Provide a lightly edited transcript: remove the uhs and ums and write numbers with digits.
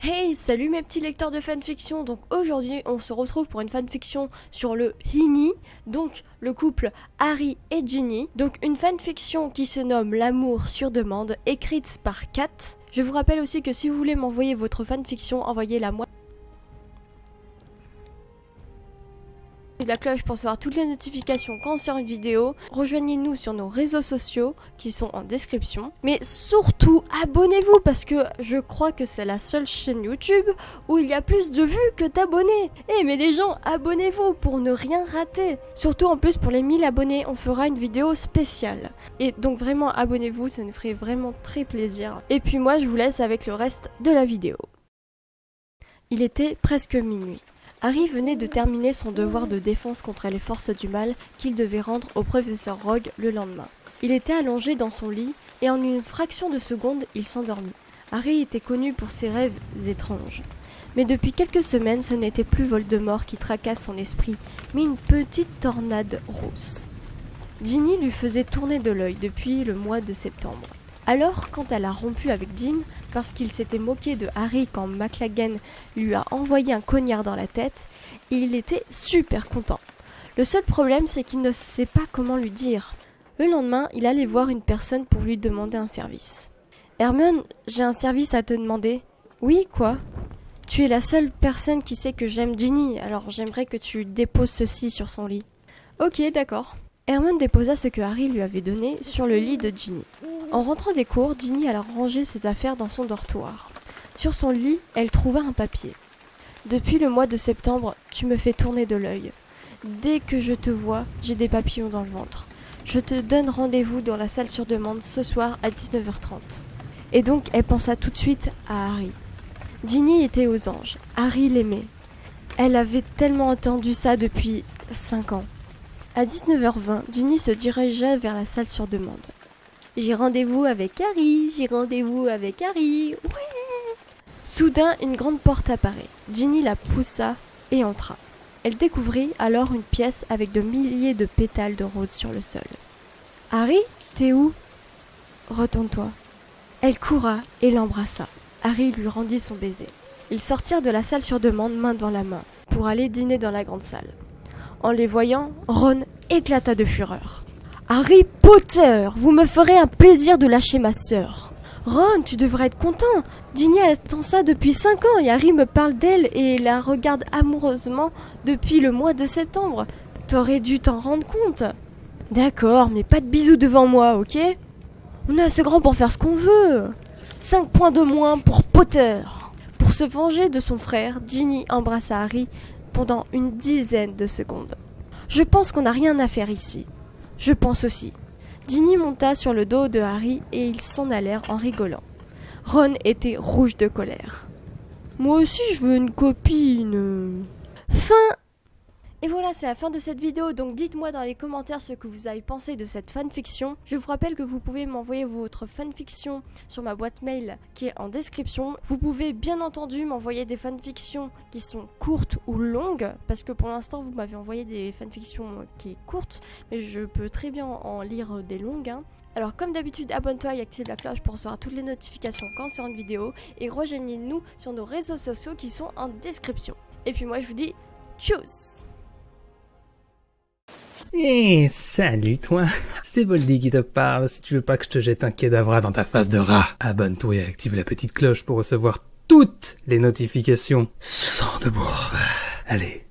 Hey, salut mes petits lecteurs de fanfiction. Donc aujourd'hui, on se retrouve pour une fanfiction sur le Hini, donc le couple Harry et Ginny. Donc une fanfiction qui se nomme L'amour sur demande, écrite par Kat. Je vous rappelle aussi que si vous voulez m'envoyer votre fanfiction, envoyez-la moi. La cloche pour recevoir toutes les notifications quand on sort une vidéo. Rejoignez-nous sur nos réseaux sociaux qui sont en description. Mais surtout, abonnez-vous parce que je crois que c'est la seule chaîne YouTube où il y a plus de vues que d'abonnés. Eh mais les gens, abonnez-vous pour ne rien rater. Surtout en plus pour les 1000 abonnés, on fera une vidéo spéciale. Et donc vraiment abonnez-vous, ça nous ferait vraiment très plaisir. Et puis moi je vous laisse avec le reste de la vidéo. Il était presque minuit. Harry venait de terminer son devoir de défense contre les forces du mal qu'il devait rendre au professeur Rogue le lendemain. Il était allongé dans son lit et en une fraction de seconde, il s'endormit. Harry était connu pour ses rêves étranges. Mais depuis quelques semaines, ce n'était plus Voldemort qui tracasse son esprit, mais une petite tornade rousse. Ginny lui faisait tourner de l'œil depuis le mois de septembre. Alors, quand elle a rompu avec Dean, parce qu'il s'était moqué de Harry quand McLaggen lui a envoyé un cognard dans la tête, il était super content. Le seul problème, c'est qu'il ne sait pas comment lui dire. Le lendemain, il allait voir une personne pour lui demander un service. « Hermione, j'ai un service à te demander. »« Oui, quoi ? » ?»« Tu es la seule personne qui sait que j'aime Ginny, alors j'aimerais que tu déposes ceci sur son lit. »« Ok, d'accord. » Hermione déposa ce que Harry lui avait donné sur le lit de Ginny. En rentrant des cours, Ginny alla ranger ses affaires dans son dortoir. Sur son lit, elle trouva un papier. « Depuis le mois de septembre, tu me fais tourner de l'œil. Dès que je te vois, j'ai des papillons dans le ventre. Je te donne rendez-vous dans la salle sur demande ce soir à 19h30. » Et donc, elle pensa tout de suite à Harry. Ginny était aux anges. Harry l'aimait. Elle avait tellement entendu ça depuis 5 ans. À 19h20, Ginny se dirigea vers la salle sur demande. « J'ai rendez-vous avec Harry, j'ai rendez-vous avec Harry, ouais !» Soudain, une grande porte apparaît. Ginny la poussa et entra. Elle découvrit alors une pièce avec de milliers de pétales de roses sur le sol. « Harry, t'es où ?»« Retourne-toi. » Elle coura et l'embrassa. Harry lui rendit son baiser. Ils sortirent de la salle sur demande main dans la main pour aller dîner dans la grande salle. En les voyant, Ron éclata de fureur. « Harry Potter, vous me ferez un plaisir de lâcher ma sœur. »« Ron, tu devrais être content. Ginny attend ça depuis 5 ans et Harry me parle d'elle et la regarde amoureusement depuis le mois de septembre. T'aurais dû t'en rendre compte. »« D'accord, mais pas de bisous devant moi, ok ? On est assez grand pour faire ce qu'on veut. 5 points de moins pour Potter. » Pour se venger de son frère, Ginny embrassa Harry pendant une dizaine de secondes. « Je pense qu'on n'a rien à faire ici. » « Je pense aussi. » Ginny monta sur le dos de Harry et ils s'en allèrent en rigolant. Ron était rouge de colère. « Moi aussi je veux une copine. » Fin. Et voilà, c'est la fin de cette vidéo, donc dites-moi dans les commentaires ce que vous avez pensé de cette fanfiction. Je vous rappelle que vous pouvez m'envoyer votre fanfiction sur ma boîte mail qui est en description. Vous pouvez bien entendu m'envoyer des fanfictions qui sont courtes ou longues, parce que pour l'instant vous m'avez envoyé des fanfictions qui sont courtes, mais je peux très bien en lire des longues. Alors comme d'habitude, abonne-toi et active la cloche pour recevoir toutes les notifications quand on sort une vidéo, et rejoignez-nous sur nos réseaux sociaux qui sont en description. Et puis moi je vous dis tchuss. Hé, salut toi, c'est Voldy qui te parle. Si tu veux pas que je te jette un kedavra dans ta face de rat, abonne-toi et active la petite cloche pour recevoir toutes les notifications sans de bourre. Allez,